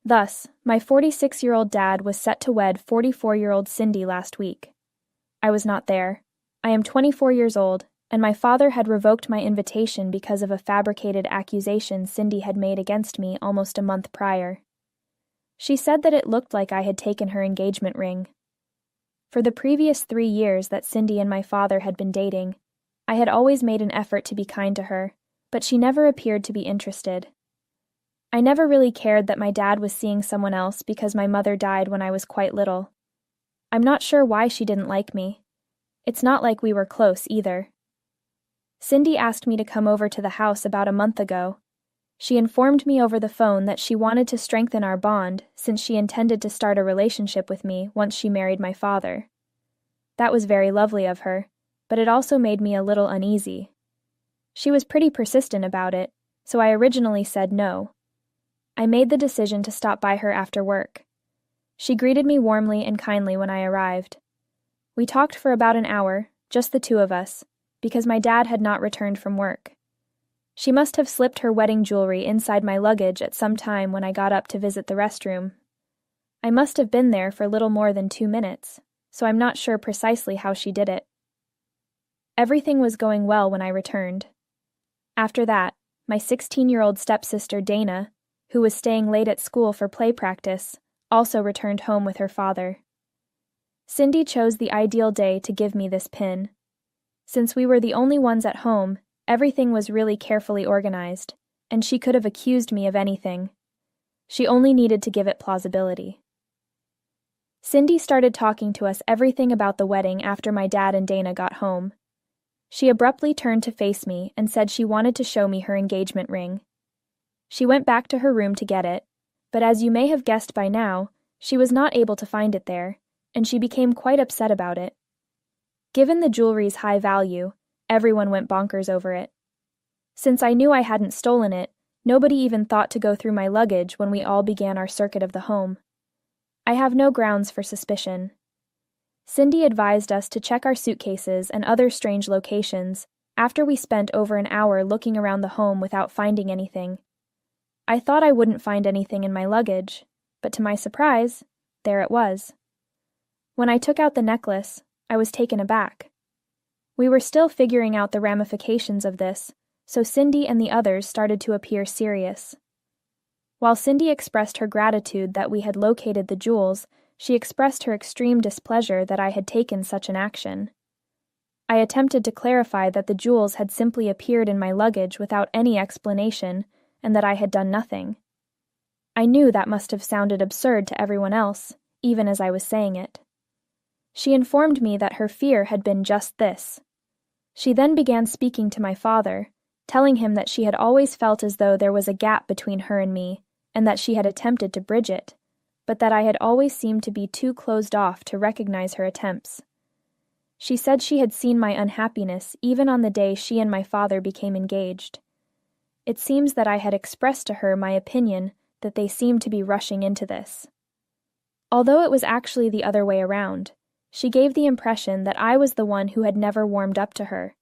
Thus, my 46-year-old dad was set to wed 44-year-old Cindy last week. I was not there. I am 24 years old, and my father had revoked my invitation because of a fabricated accusation Cindy had made against me almost a month prior. She said that it looked like I had taken her engagement ring. For the previous 3 years that Cindy and my father had been dating, I had always made an effort to be kind to her, but she never appeared to be interested. I never really cared that my dad was seeing someone else because my mother died when I was quite little. I'm not sure why she didn't like me. It's not like we were close either. Cindy asked me to come over to the house about a month ago. She informed me over the phone that she wanted to strengthen our bond since she intended to start a relationship with me once she married my father. That was very lovely of her, but it also made me a little uneasy. She was pretty persistent about it, so I originally said no. I made the decision to stop by her after work. She greeted me warmly and kindly when I arrived. We talked for about an hour, just the two of us, because my dad had not returned from work. She must have slipped her wedding jewelry inside my luggage at some time when I got up to visit the restroom. I must have been there for little more than 2 minutes, so I'm not sure precisely how she did it. Everything was going well when I returned. After that, my 16-year-old stepsister Dana, who was staying late at school for play practice, also returned home with her father. Cindy chose the ideal day to give me this pin. Since we were the only ones at home, everything was really carefully organized, and she could have accused me of anything. She only needed to give it plausibility. Cindy started talking to us everything about the wedding after my dad and Dana got home. She abruptly turned to face me and said she wanted to show me her engagement ring. She went back to her room to get it, but as you may have guessed by now, she was not able to find it there, and she became quite upset about it. Given the jewelry's high value, everyone went bonkers over it. Since I knew I hadn't stolen it, nobody even thought to go through my luggage when we all began our circuit of the home. I have no grounds for suspicion. Cindy advised us to check our suitcases and other strange locations after we spent over an hour looking around the home without finding anything. I thought I wouldn't find anything in my luggage, but to my surprise, there it was. When I took out the necklace, I was taken aback. We were still figuring out the ramifications of this, so Cindy and the others started to appear serious. While Cindy expressed her gratitude that we had located the jewels, she expressed her extreme displeasure that I had taken such an action. I attempted to clarify that the jewels had simply appeared in my luggage without any explanation, and that I had done nothing. I knew that must have sounded absurd to everyone else, even as I was saying it. She informed me that her fear had been just this. She then began speaking to my father, telling him that she had always felt as though there was a gap between her and me, and that she had attempted to bridge it, but that I had always seemed to be too closed off to recognize her attempts. She said she had seen my unhappiness even on the day she and my father became engaged. It seems that I had expressed to her my opinion that they seemed to be rushing into this. Although it was actually the other way around, she gave the impression that I was the one who had never warmed up to her.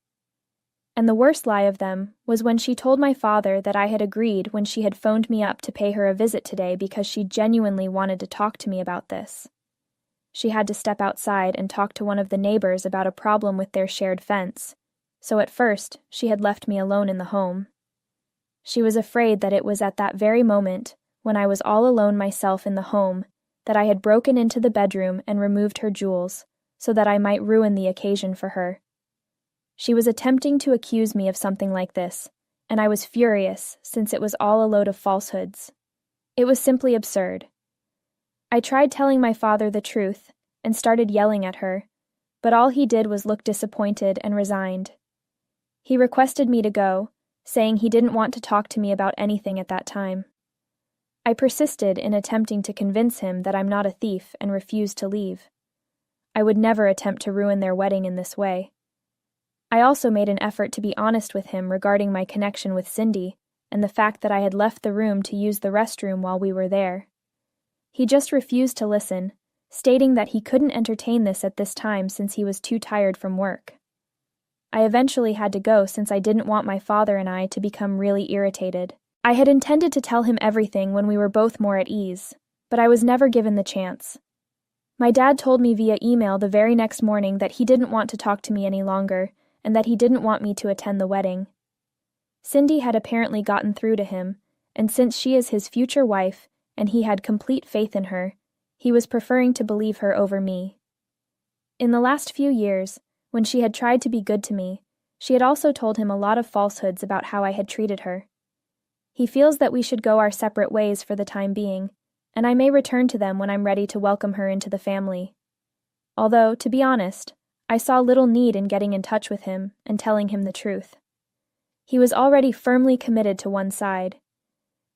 And the worst lie of them was when she told my father that I had agreed when she had phoned me up to pay her a visit today because she genuinely wanted to talk to me about this. She had to step outside and talk to one of the neighbors about a problem with their shared fence, so at first she had left me alone in the home. She was afraid that it was at that very moment, when I was all alone myself in the home, that I had broken into the bedroom and removed her jewels, so that I might ruin the occasion for her. She was attempting to accuse me of something like this, and I was furious since it was all a load of falsehoods. It was simply absurd. I tried telling my father the truth and started yelling at her, but all he did was look disappointed and resigned. He requested me to go, saying he didn't want to talk to me about anything at that time. I persisted in attempting to convince him that I'm not a thief and refused to leave. I would never attempt to ruin their wedding in this way. I also made an effort to be honest with him regarding my connection with Cindy and the fact that I had left the room to use the restroom while we were there. He just refused to listen, stating that he couldn't entertain this at this time since he was too tired from work. I eventually had to go since I didn't want my father and I to become really irritated, I had intended to tell him everything when we were both more at ease, but I was never given the chance. My dad told me via email the very next morning that he didn't want to talk to me any longer, and that he didn't want me to attend the wedding. Cindy had apparently gotten through to him, and since she is his future wife, and he had complete faith in her, he was preferring to believe her over me. In the last few years, when she had tried to be good to me, she had also told him a lot of falsehoods about how I had treated her. He feels that we should go our separate ways for the time being, and I may return to them when I'm ready to welcome her into the family. Although, to be honest, I saw little need in getting in touch with him and telling him the truth. He was already firmly committed to one side.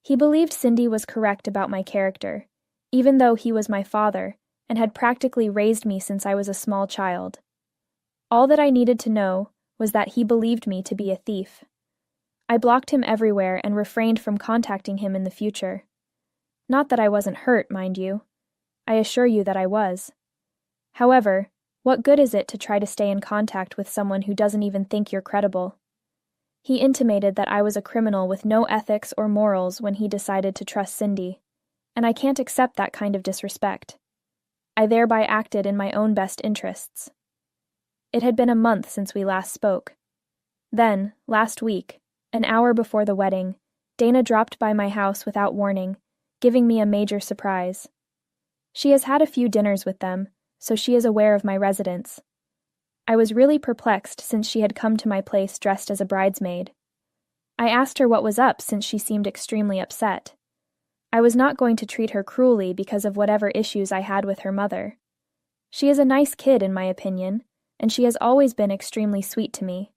He believed Cindy was correct about my character, even though he was my father and had practically raised me since I was a small child. All that I needed to know was that he believed me to be a thief. I blocked him everywhere and refrained from contacting him in the future. Not that I wasn't hurt, mind you. I assure you that I was. However, what good is it to try to stay in contact with someone who doesn't even think you're credible? He intimated that I was a criminal with no ethics or morals when he decided to trust Cindy, and I can't accept that kind of disrespect. I thereby acted in my own best interests. It had been a month since we last spoke. Then, last week, an hour before the wedding, Dana dropped by my house without warning, giving me a major surprise. She has had a few dinners with them, so she is aware of my residence. I was really perplexed since she had come to my place dressed as a bridesmaid. I asked her what was up since she seemed extremely upset. I was not going to treat her cruelly because of whatever issues I had with her mother. She is a nice kid in my opinion, and she has always been extremely sweet to me.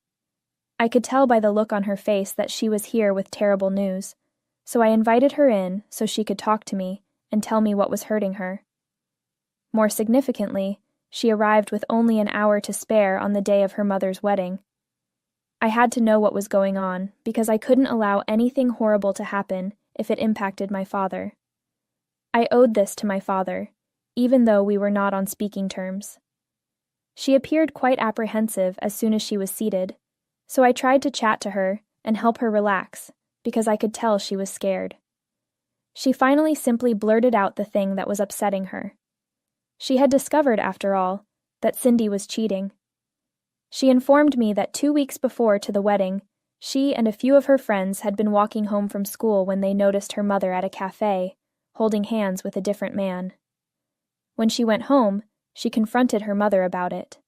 I could tell by the look on her face that she was here with terrible news, so I invited her in so she could talk to me and tell me what was hurting her. More significantly, she arrived with only an hour to spare on the day of her mother's wedding. I had to know what was going on because I couldn't allow anything horrible to happen if it impacted my father. I owed this to my father, even though we were not on speaking terms. She appeared quite apprehensive as soon as she was seated, so I tried to chat to her and help her relax because I could tell she was scared. She finally simply blurted out the thing that was upsetting her. She had discovered, after all, that Cindy was cheating. She informed me that 2 weeks before to the wedding, she and a few of her friends had been walking home from school when they noticed her mother at a cafe, holding hands with a different man. When she went home, she confronted her mother about it.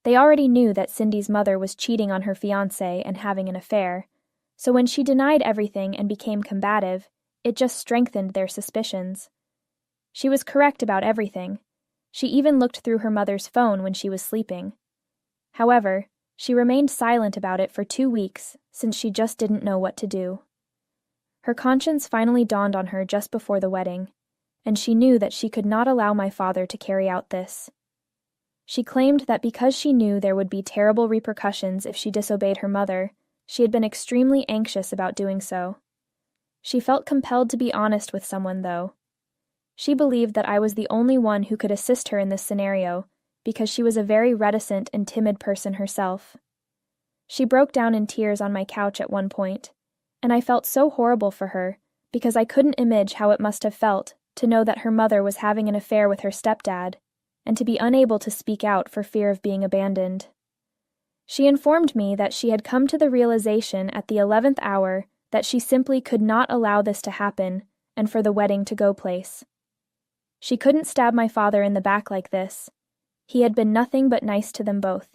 They already knew that Cindy's mother was cheating on her fiancé and having an affair, so when she denied everything and became combative, it just strengthened their suspicions. She was correct about everything. She even looked through her mother's phone when she was sleeping. However, she remained silent about it for 2 weeks since she just didn't know what to do. Her conscience finally dawned on her just before the wedding, and she knew that she could not allow my father to carry out this. She claimed that because she knew there would be terrible repercussions if she disobeyed her mother, she had been extremely anxious about doing so. She felt compelled to be honest with someone, though. She believed that I was the only one who could assist her in this scenario, because she was a very reticent and timid person herself. She broke down in tears on my couch at one point, and I felt so horrible for her because I couldn't imagine how it must have felt to know that her mother was having an affair with her stepdad, and to be unable to speak out for fear of being abandoned. She informed me that she had come to the realization at the 11th hour that she simply could not allow this to happen and for the wedding to go place. She couldn't stab my father in the back like this. He had been nothing but nice to them both.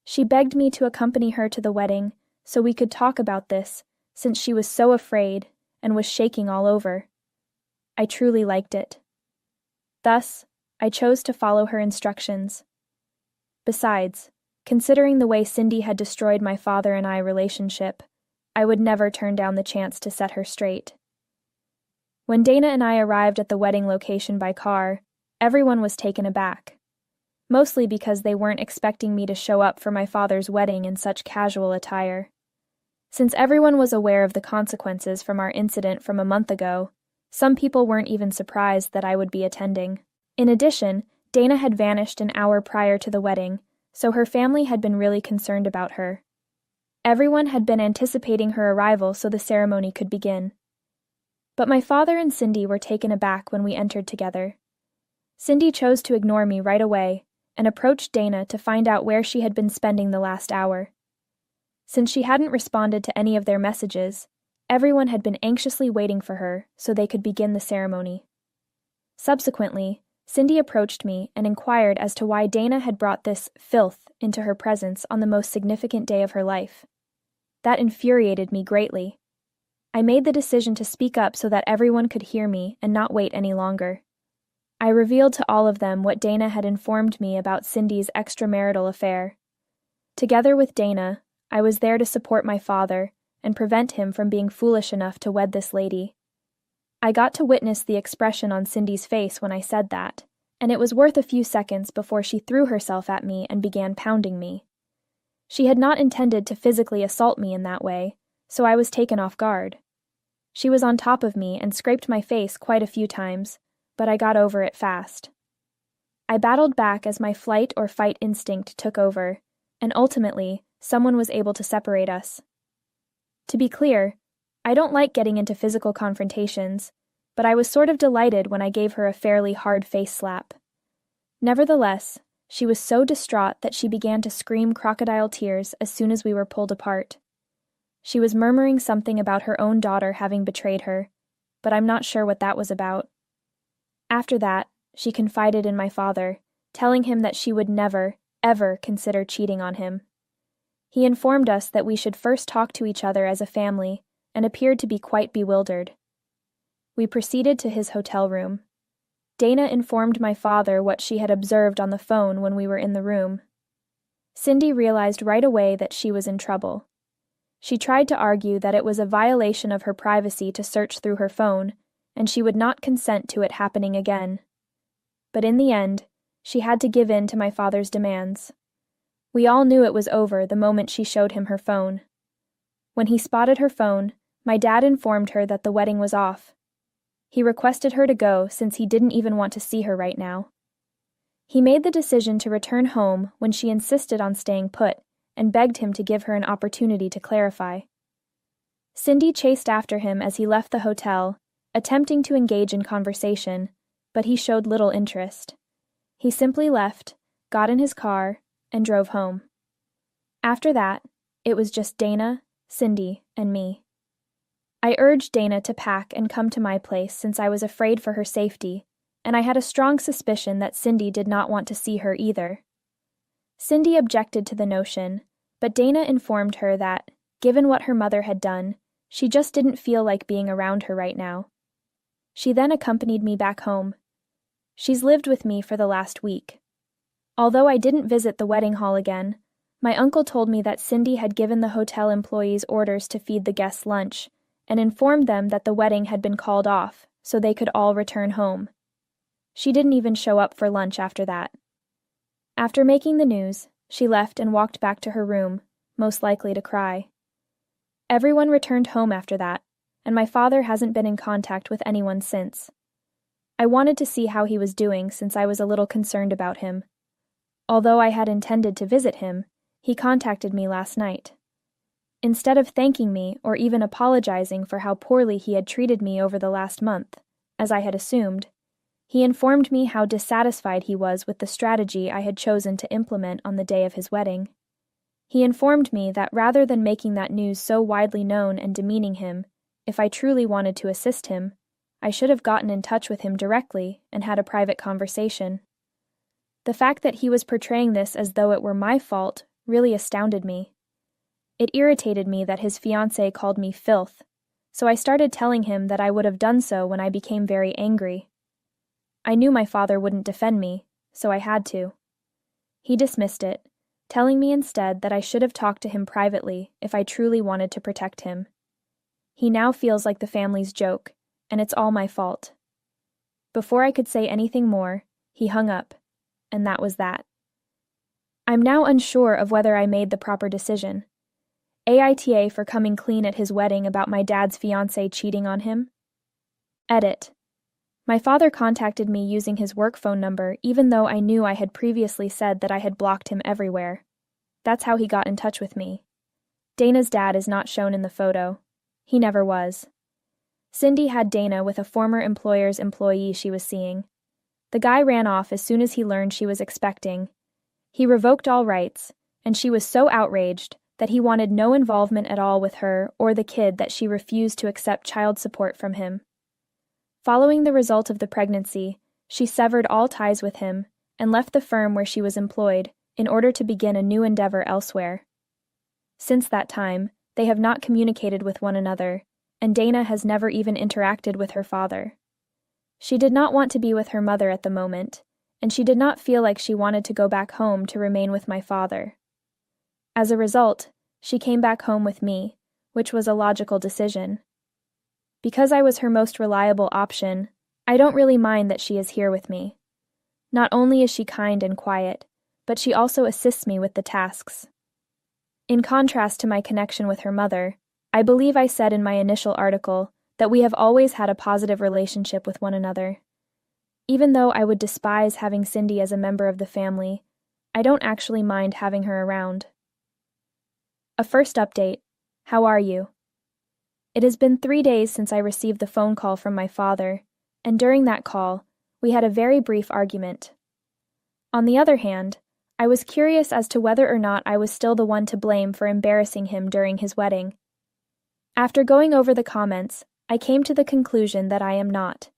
She begged me to accompany her to the wedding so we could talk about this, since she was so afraid and was shaking all over. I truly liked it. Thus, I chose to follow her instructions. Besides, considering the way Cindy had destroyed my father and I relationship, I would never turn down the chance to set her straight. When Dana and I arrived at the wedding location by car, everyone was taken aback, mostly because they weren't expecting me to show up for my father's wedding in such casual attire. Since everyone was aware of the consequences from our incident from a month ago, some people weren't even surprised that I would be attending. In addition, Dana had vanished an hour prior to the wedding, so her family had been really concerned about her. Everyone had been anticipating her arrival so the ceremony could begin. But my father and Cindy were taken aback when we entered together. Cindy chose to ignore me right away and approached Dana to find out where she had been spending the last hour. Since she hadn't responded to any of their messages, everyone had been anxiously waiting for her so they could begin the ceremony. Subsequently, Cindy approached me and inquired as to why Dana had brought this filth into her presence on the most significant day of her life. That infuriated me greatly. I made the decision to speak up so that everyone could hear me and not wait any longer. I revealed to all of them what Dana had informed me about Cindy's extramarital affair. Together with Dana, I was there to support my father and prevent him from being foolish enough to wed this lady. I got to witness the expression on Cindy's face when I said that, and it was worth a few seconds before she threw herself at me and began pounding me. She had not intended to physically assault me in that way, so I was taken off guard. She was on top of me and scraped my face quite a few times, but I got over it fast. I battled back as my flight or fight instinct took over, and ultimately, someone was able to separate us. To be clear, I don't like getting into physical confrontations, but I was sort of delighted when I gave her a fairly hard face slap. Nevertheless, she was so distraught that she began to scream crocodile tears as soon as we were pulled apart. She was murmuring something about her own daughter having betrayed her, but I'm not sure what that was about. After that, she confided in my father, telling him that she would never, ever consider cheating on him. He informed us that we should first talk to each other as a family and appeared to be quite bewildered. We proceeded to his hotel room. Dana informed my father what she had observed on the phone when we were in the room. Cindy realized right away that she was in trouble. She tried to argue that it was a violation of her privacy to search through her phone, and she would not consent to it happening again. But in the end, she had to give in to my father's demands. We all knew it was over the moment she showed him her phone. When he spotted her phone, my dad informed her that the wedding was off. He requested her to go since he didn't even want to see her right now. He made the decision to return home when she insisted on staying put and begged him to give her an opportunity to clarify. Cindy chased after him as he left the hotel, attempting to engage in conversation, but he showed little interest. He simply left, got in his car, and drove home. After that, it was just Dana, Cindy, and me. I urged Dana to pack and come to my place since I was afraid for her safety, and I had a strong suspicion that Cindy did not want to see her either. Cindy objected to the notion, but Dana informed her that, given what her mother had done, she just didn't feel like being around her right now. She then accompanied me back home. She's lived with me for the last week. Although I didn't visit the wedding hall again, my uncle told me that Cindy had given the hotel employees orders to feed the guests lunch and informed them that the wedding had been called off so they could all return home. She didn't even show up for lunch after that. After making the news, she left and walked back to her room, most likely to cry. Everyone returned home after that, and my father hasn't been in contact with anyone since. I wanted to see how he was doing since I was a little concerned about him. Although I had intended to visit him, he contacted me last night. Instead of thanking me or even apologizing for how poorly he had treated me over the last month, as I had assumed, he informed me how dissatisfied he was with the strategy I had chosen to implement on the day of his wedding. He informed me that rather than making that news so widely known and demeaning him, if I truly wanted to assist him, I should have gotten in touch with him directly and had a private conversation. The fact that he was portraying this as though it were my fault really astounded me. It irritated me that his fiancée called me filth, so I started telling him that I would have done so when I became very angry. I knew my father wouldn't defend me, so I had to. He dismissed it, telling me instead that I should have talked to him privately if I truly wanted to protect him. He now feels like the family's joke, and it's all my fault. Before I could say anything more, he hung up, and that was that. I'm now unsure of whether I made the proper decision. AITA for coming clean at his wedding about my dad's fiancée cheating on him. Edit. My father contacted me using his work phone number even though I knew I had previously said that I had blocked him everywhere. That's how he got in touch with me. Dana's dad is not shown in the photo. He never was. Cindy had Dana with a former employer's employee she was seeing. The guy ran off as soon as he learned she was expecting. He revoked all rights, and she was so outraged that he wanted no involvement at all with her or the kid that she refused to accept child support from him. Following the result of the pregnancy, she severed all ties with him and left the firm where she was employed in order to begin a new endeavor elsewhere. Since that time, they have not communicated with one another, and Dana has never even interacted with her father. She did not want to be with her mother at the moment, and she did not feel like she wanted to go back home to remain with my father. As a result, she came back home with me, which was a logical decision. Because I was her most reliable option, I don't really mind that she is here with me. Not only is she kind and quiet, but she also assists me with the tasks. In contrast to my connection with her mother, I believe I said in my initial article that we have always had a positive relationship with one another. Even though I would despise having Cindy as a member of the family, I don't actually mind having her around. A first update. How are you? It has been 3 days since I received the phone call from my father, and during that call, we had a very brief argument. On the other hand, I was curious as to whether or not I was still the one to blame for embarrassing him during his wedding. After going over the comments, I came to the conclusion that I am not.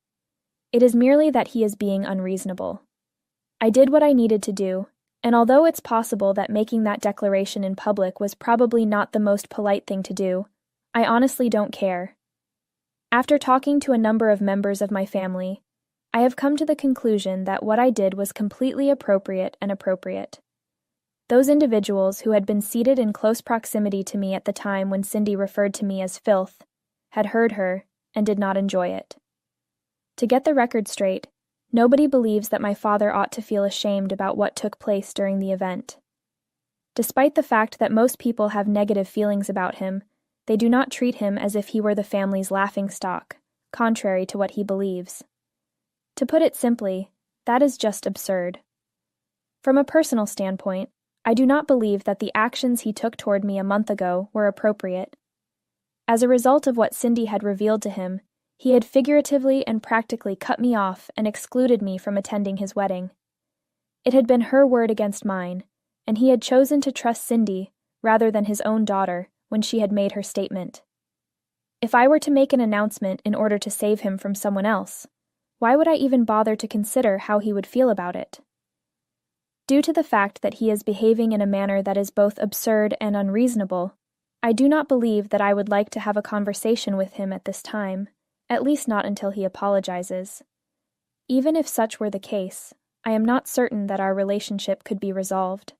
It is merely that he is being unreasonable. I did what I needed to do, and although it's possible that making that declaration in public was probably not the most polite thing to do, I honestly don't care. After talking to a number of members of my family, I have come to the conclusion that what I did was completely appropriate and appropriate. Those individuals who had been seated in close proximity to me at the time when Cindy referred to me as filth had heard her and did not enjoy it. To get the record straight, nobody believes that my father ought to feel ashamed about what took place during the event. Despite the fact that most people have negative feelings about him, they do not treat him as if he were the family's laughingstock, contrary to what he believes. To put it simply, that is just absurd. From a personal standpoint, I do not believe that the actions he took toward me a month ago were appropriate. As a result of what Cindy had revealed to him, he had figuratively and practically cut me off and excluded me from attending his wedding. It had been her word against mine, and he had chosen to trust Cindy rather than his own daughter when she had made her statement. If I were to make an announcement in order to save him from someone else, why would I even bother to consider how he would feel about it? Due to the fact that he is behaving in a manner that is both absurd and unreasonable, I do not believe that I would like to have a conversation with him at this time, at least not until he apologizes. Even if such were the case, I am not certain that our relationship could be resolved.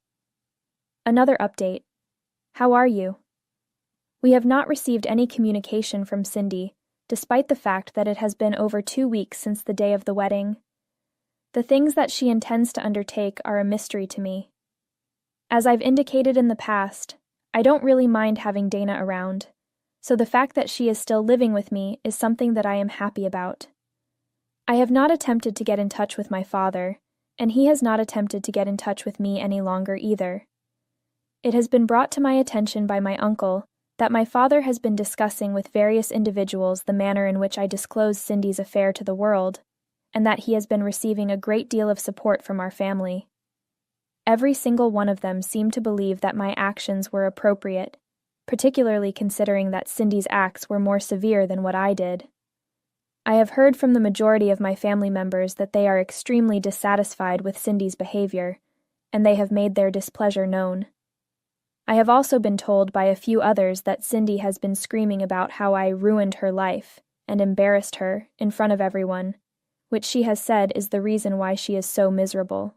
Another update. How are you? We have not received any communication from Cindy, despite the fact that it has been over 2 weeks since the day of the wedding. The things that she intends to undertake are a mystery to me. As I've indicated in the past, I don't really mind having Dana around, so the fact that she is still living with me is something that I am happy about. I have not attempted to get in touch with my father, and he has not attempted to get in touch with me any longer either. It has been brought to my attention by my uncle that my father has been discussing with various individuals the manner in which I disclosed Cindy's affair to the world, and that he has been receiving a great deal of support from our family. Every single one of them seemed to believe that my actions were appropriate, particularly considering that Cindy's acts were more severe than what I did. I have heard from the majority of my family members that they are extremely dissatisfied with Cindy's behavior, and they have made their displeasure known. I have also been told by a few others that Cindy has been screaming about how I ruined her life and embarrassed her in front of everyone, which she has said is the reason why she is so miserable.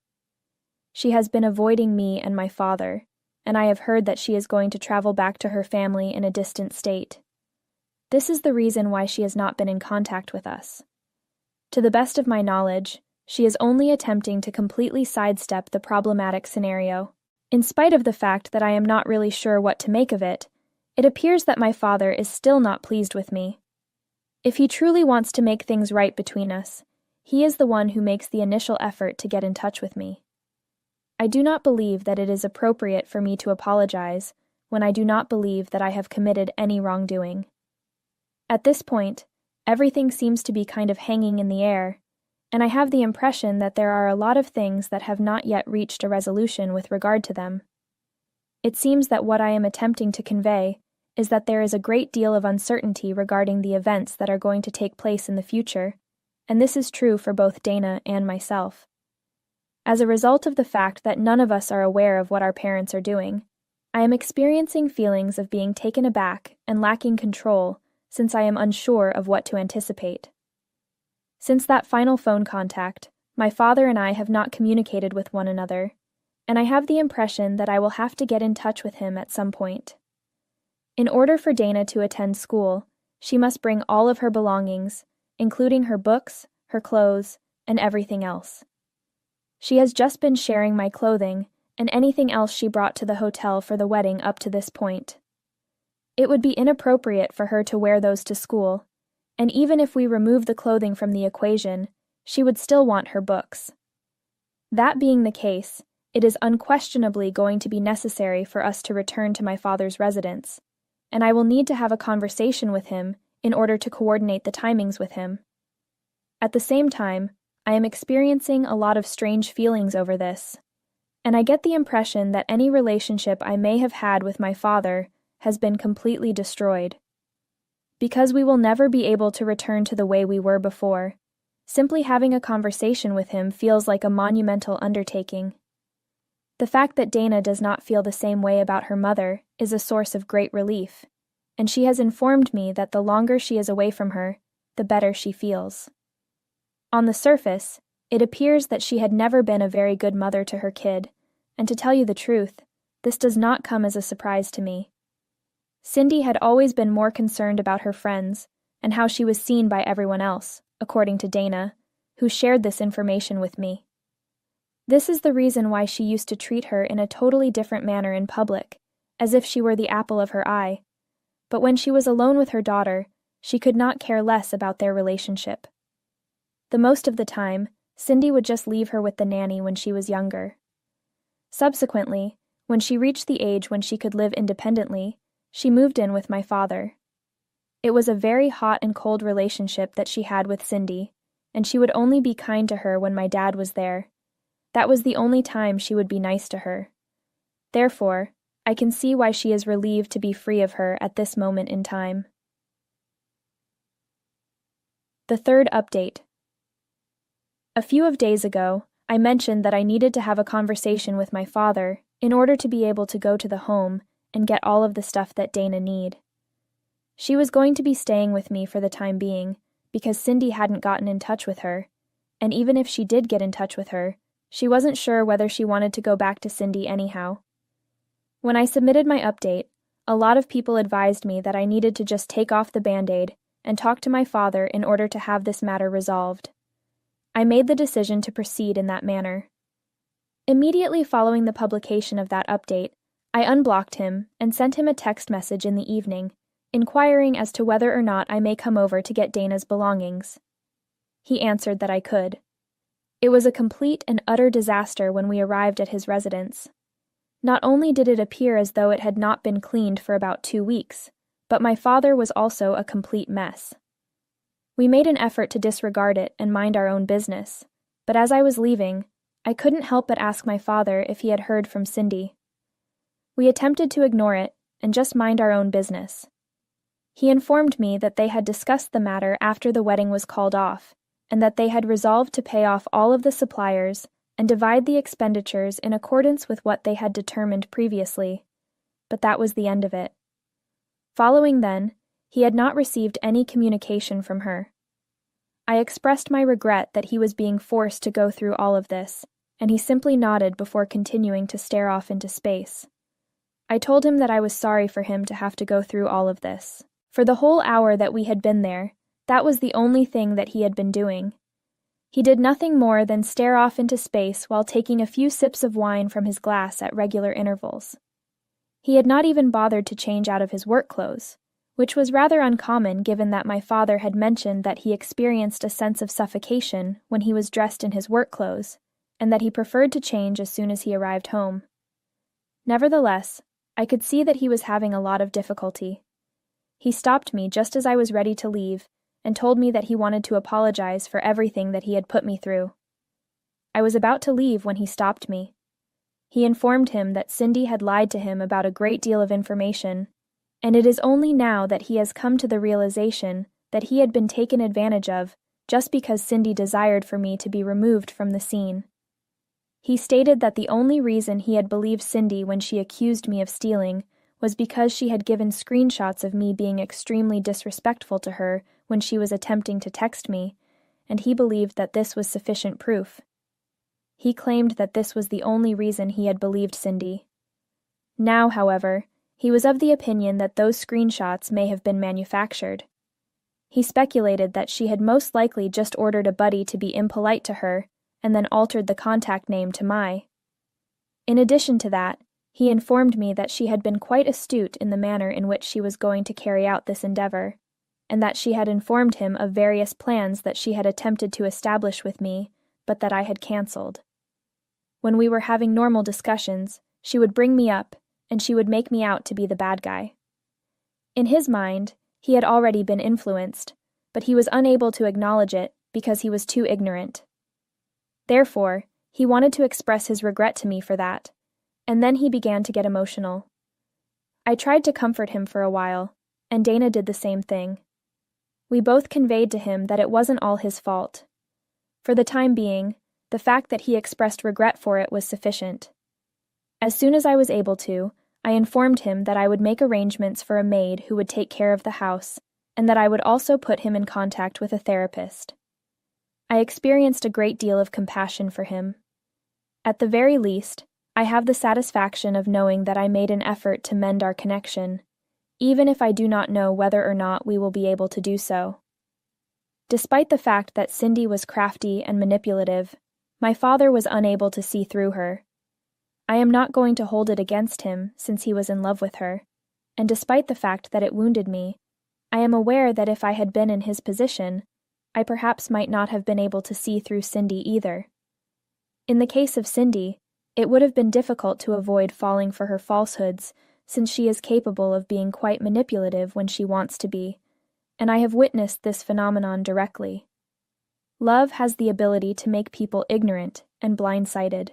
She has been avoiding me and my father, and I have heard that she is going to travel back to her family in a distant state. This is the reason why she has not been in contact with us. To the best of my knowledge, she is only attempting to completely sidestep the problematic scenario. In spite of the fact that I am not really sure what to make of it, it appears that my father is still not pleased with me. If he truly wants to make things right between us, he is the one who makes the initial effort to get in touch with me. I do not believe that it is appropriate for me to apologize when I do not believe that I have committed any wrongdoing. At this point, everything seems to be kind of hanging in the air, and I have the impression that there are a lot of things that have not yet reached a resolution with regard to them. It seems that what I am attempting to convey is that there is a great deal of uncertainty regarding the events that are going to take place in the future, and this is true for both Dana and myself. As a result of the fact that none of us are aware of what our parents are doing, I am experiencing feelings of being taken aback and lacking control since I am unsure of what to anticipate. Since that final phone contact, my father and I have not communicated with one another, and I have the impression that I will have to get in touch with him at some point. In order for Dana to attend school, she must bring all of her belongings, including her books, her clothes, and everything else. She has just been sharing my clothing and anything else she brought to the hotel for the wedding up to this point. It would be inappropriate for her to wear those to school, and even if we remove the clothing from the equation, she would still want her books. That being the case, it is unquestionably going to be necessary for us to return to my father's residence, and I will need to have a conversation with him in order to coordinate the timings with him. At the same time, I am experiencing a lot of strange feelings over this, and I get the impression that any relationship I may have had with my father has been completely destroyed. Because we will never be able to return to the way we were before, simply having a conversation with him feels like a monumental undertaking. The fact that Dana does not feel the same way about her mother is a source of great relief, and she has informed me that the longer she is away from her, the better she feels. On the surface, it appears that she had never been a very good mother to her kid, and to tell you the truth, this does not come as a surprise to me. Cindy had always been more concerned about her friends and how she was seen by everyone else, according to Dana, who shared this information with me. This is the reason why she used to treat her in a totally different manner in public, as if she were the apple of her eye. But when she was alone with her daughter, she could not care less about their relationship. The most of the time, Cindy would just leave her with the nanny when she was younger. Subsequently, when she reached the age when she could live independently, she moved in with my father. It was a very hot and cold relationship that she had with Cindy, and she would only be kind to her when my dad was there. That was the only time she would be nice to her. Therefore, I can see why she is relieved to be free of her at this moment in time. The third update. A few days ago, I mentioned that I needed to have a conversation with my father in order to be able to go to the home and get all of the stuff that Dana need. She was going to be staying with me for the time being because Cindy hadn't gotten in touch with her, and even if she did get in touch with her, she wasn't sure whether she wanted to go back to Cindy anyhow. When I submitted my update, a lot of people advised me that I needed to just take off the Band-Aid and talk to my father in order to have this matter resolved. I made the decision to proceed in that manner. Immediately following the publication of that update, I unblocked him and sent him a text message in the evening, inquiring as to whether or not I may come over to get Dana's belongings. He answered that I could. It was a complete and utter disaster when we arrived at his residence. Not only did it appear as though it had not been cleaned for about 2 weeks, but my father was also a complete mess. We made an effort to disregard it and mind our own business, but as I was leaving, I couldn't help but ask my father if he had heard from Cindy. We attempted to ignore it and just mind our own business. He informed me that they had discussed the matter after the wedding was called off, and that they had resolved to pay off all of the suppliers and divide the expenditures in accordance with what they had determined previously, but that was the end of it. Following then, he had not received any communication from her. I expressed my regret that he was being forced to go through all of this, and he simply nodded before continuing to stare off into space. I told him that I was sorry for him to have to go through all of this. For the whole hour that we had been there, that was the only thing that he had been doing. He did nothing more than stare off into space while taking a few sips of wine from his glass at regular intervals. He had not even bothered to change out of his work clothes, which was rather uncommon given that my father had mentioned that he experienced a sense of suffocation when he was dressed in his work clothes, and that he preferred to change as soon as he arrived home. Nevertheless, I could see that he was having a lot of difficulty. He stopped me just as I was ready to leave and told me that he wanted to apologize for everything that he had put me through. I was about to leave when he stopped me. He informed him that Cindy had lied to him about a great deal of information, and it is only now that he has come to the realization that he had been taken advantage of just because Cindy desired for me to be removed from the scene. He stated that the only reason he had believed Cindy when she accused me of stealing was because she had given screenshots of me being extremely disrespectful to her when she was attempting to text me, and he believed that this was sufficient proof. He claimed that this was the only reason he had believed Cindy. Now, however, he was of the opinion that those screenshots may have been manufactured. He speculated that she had most likely just ordered a buddy to be impolite to her and then altered the contact name to Mai. In addition to that, he informed me that she had been quite astute in the manner in which she was going to carry out this endeavor, and that she had informed him of various plans that she had attempted to establish with me, but that I had cancelled. When we were having normal discussions, she would bring me up, and she would make me out to be the bad guy. In his mind, he had already been influenced, but he was unable to acknowledge it because he was too ignorant. Therefore, he wanted to express his regret to me for that, and then he began to get emotional. I tried to comfort him for a while, and Dana did the same thing. We both conveyed to him that it wasn't all his fault. For the time being, the fact that he expressed regret for it was sufficient. As soon as I was able to, I informed him that I would make arrangements for a maid who would take care of the house, and that I would also put him in contact with a therapist. I experienced a great deal of compassion for him. At the very least, I have the satisfaction of knowing that I made an effort to mend our connection, even if I do not know whether or not we will be able to do so. Despite the fact that Cindy was crafty and manipulative, my father was unable to see through her. I am not going to hold it against him since he was in love with her, and despite the fact that it wounded me, I am aware that if I had been in his position, I perhaps might not have been able to see through Cindy either. In the case of Cindy, it would have been difficult to avoid falling for her falsehoods, since she is capable of being quite manipulative when she wants to be, and I have witnessed this phenomenon directly. Love has the ability to make people ignorant and blind-sighted.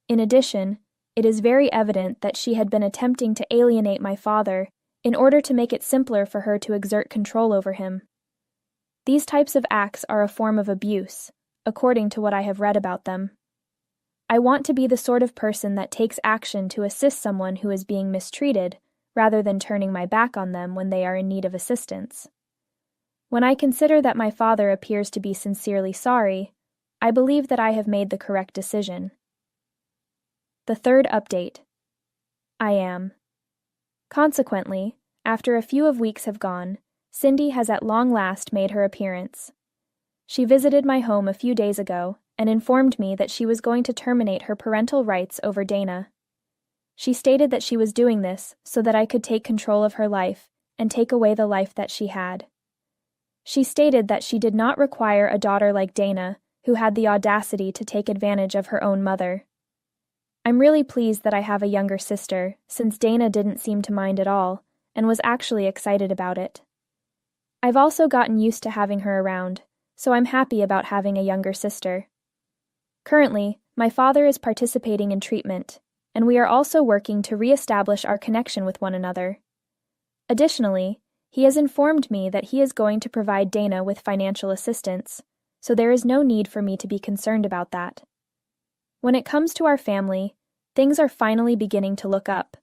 In addition, it is very evident that she had been attempting to alienate my father in order to make it simpler for her to exert control over him. These types of acts are a form of abuse, according to what I have read about them. I want to be the sort of person that takes action to assist someone who is being mistreated, rather than turning my back on them when they are in need of assistance. When I consider that my father appears to be sincerely sorry, I believe that I have made the correct decision. The third update. I am. Consequently, after a few of weeks have gone, Cindy has at long last made her appearance. She visited my home a few days ago and informed me that she was going to terminate her parental rights over Dana. She stated that she was doing this so that I could take control of her life and take away the life that she had. She stated that she did not require a daughter like Dana, who had the audacity to take advantage of her own mother. I'm really pleased that I have a younger sister, since Dana didn't seem to mind at all, and was actually excited about it. I've also gotten used to having her around, so I'm happy about having a younger sister. Currently, my father is participating in treatment, and we are also working to re-establish our connection with one another. Additionally, he has informed me that he is going to provide Dana with financial assistance, so there is no need for me to be concerned about that. When it comes to our family, things are finally beginning to look up.